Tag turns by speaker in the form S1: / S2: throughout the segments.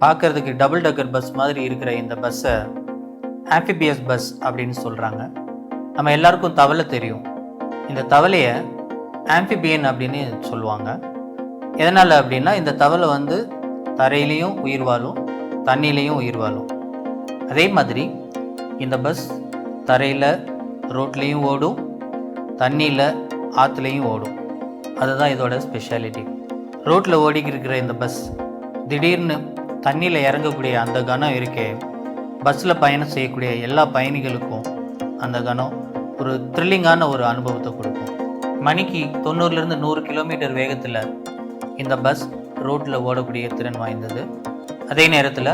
S1: பார்க்குறதுக்கு double decker bus மாதிரி இருக்கிற இந்த பஸ்ஸை ஆம்பிபியஸ் பஸ் அப்படின்னு சொல்கிறாங்க. நம்ம எல்லாருக்கும் தவளை தெரியும். இந்த தவளையை ஆம்பிபியன் அப்படின்னு சொல்லுவாங்க. எதனால் அப்படின்னா இந்த தவளை வந்து தரையிலையும் உயிர் வாழும், தண்ணியிலையும் உயிர் வாழும். அதே மாதிரி இந்த பஸ் தரையில் ரோட்லேயும் ஓடும், தண்ணியில் ஆற்றுலையும் ஓடும். அதுதான் இதோட ஸ்பெஷாலிட்டி. ரோட்டில் ஓடிக்கிருக்கிற இந்த பஸ் திடீர்னு தண்ணியில் இறங்கக்கூடிய அந்த கணம் இருக்கே, பஸ்ஸில் பயணம் செய்யக்கூடிய எல்லா பயணிகளுக்கும் அந்த கணம் ஒரு த்ரில்லிங்கான ஒரு அனுபவத்தை கொடுக்கும். மணிக்கு 90லேருந்து 100 கிலோமீட்டர் வேகத்தில் இந்த பஸ் ரோட்டில் ஓடக்கூடிய திறன் வாய்ந்தது. அதே நேரத்தில்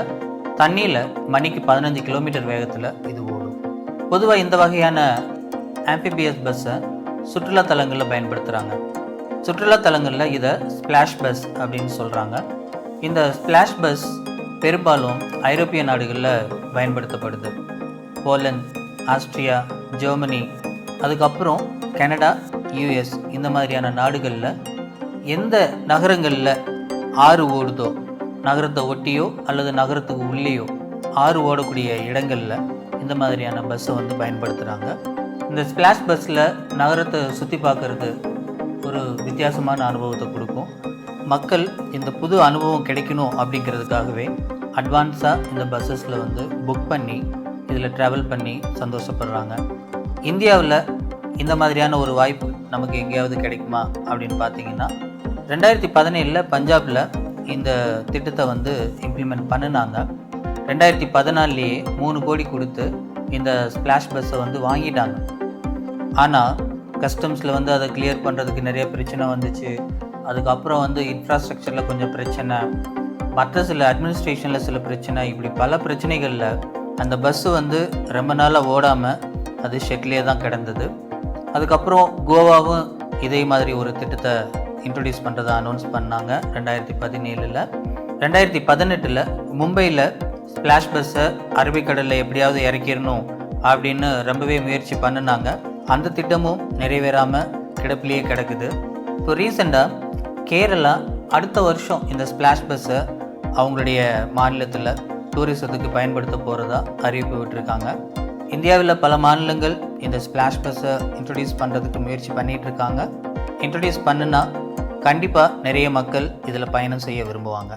S1: தண்ணியில் மணிக்கு 15 கிலோமீட்டர் வேகத்தில் இது ஓடும். பொதுவாக இந்த வகையான ஆம்பிபியஸ் பஸ்ஸை சுற்றுலாத்தலங்களில் பயன்படுத்துகிறாங்க. சுற்றுலாத்தலங்களில் இதை ஸ்பிளாஷ் பஸ் அப்படின்னு சொல்கிறாங்க. இந்த ஸ்பிளாஷ் பஸ் பெரும்பாலும் ஐரோப்பிய நாடுகளில் பயன்படுத்தப்படுது. போலந்து, ஆஸ்திரியா, ஜெர்மனி, அதுக்கப்புறம் கனடா, யூஎஸ் இந்த மாதிரியான நாடுகளில் எந்த நகரங்களில் ஆறு ஓடுதோ, நகரத்தை ஒட்டியோ அல்லது நகரத்துக்கு உள்ளேயோ ஆறு ஓடக்கூடிய இடங்களில் இந்த மாதிரியான பஸ்ஸை வந்து பயன்படுத்துகிறாங்க. இந்த ஸ்பிளாஷ் பஸ்ஸில் நகரத்தை சுற்றி பார்க்குறது ஒரு வித்தியாசமான அனுபவத்தை கொடுக்கும். மக்கள் இந்த புது அனுபவம் கிடைக்கணும் அப்படிங்கிறதுக்காகவே அட்வான்ஸாக இந்த பஸ்ஸஸில் வந்து புக் பண்ணி இதில் ட்ராவல் பண்ணி சந்தோஷப்படுறாங்க. இந்தியாவில் இந்த மாதிரியான ஒரு வாய்ப்பு நமக்கு எங்கேயாவது கிடைக்குமா அப்படின்னு பார்த்தீங்கன்னா 2017 பஞ்சாபில் இந்த திட்டத்தை வந்து இம்ப்ளிமெண்ட் பண்ணினாங்க. 2014 3 கோடி கொடுத்து இந்த ஸ்பிளாஷ் பஸ்ஸை வந்து வாங்கிட்டாங்க. ஆனால் கஸ்டம்ஸில் வந்து அதை கிளியர் பண்ணுறதுக்கு நிறைய பிரச்சனை வந்துச்சு. அதுக்கப்புறம் வந்து இன்ஃப்ராஸ்ட்ரக்சரில் கொஞ்சம் பிரச்சனை, மற்ற சில அட்மினிஸ்ட்ரேஷனில் சில பிரச்சனை, இப்படி பல பிரச்சனைகளில் அந்த பஸ்ஸு வந்து ரொம்ப நாளாக ஓடாமல் அது ஷெட்லேயே தான் கிடந்தது. அதுக்கப்புறம் கோவாவும் இதே மாதிரி ஒரு திட்டத்தை இன்ட்ரடியூஸ் பண்ணுறதை அனௌன்ஸ் பண்ணாங்க 2017. 2018 மும்பையில் ஸ்பிளாஷ் பஸ்ஸை அரபிக்கடலில் எப்படியாவது இறக்கிடணும் அப்படின்னு ரொம்பவே முயற்சி பண்ணினாங்க. அந்த திட்டமும் நிறைவேறாமல் கிடப்பிலேயே கிடக்குது. இப்போ ரீசெண்டாக கேரளா அடுத்த வருஷம் இந்த ஸ்பிளாஷ் பஸ்ஸை அவங்களுடைய மாநிலத்தில் டூரிசத்துக்கு பயன்படுத்த போகிறதா அறிவிப்பு விட்டுருக்காங்க. இந்தியாவில் பல மாநிலங்கள் இந்த ஸ்பிளாஷ் பஸ்ஸை இன்ட்ரடியூஸ் பண்ணுறதுக்கு முயற்சி பண்ணிகிட்ருக்காங்க. இன்ட்ரடியூஸ் பண்ணுனா கண்டிப்பாக நிறைய மக்கள் இதில் பயணம் செய்ய விரும்புவாங்க.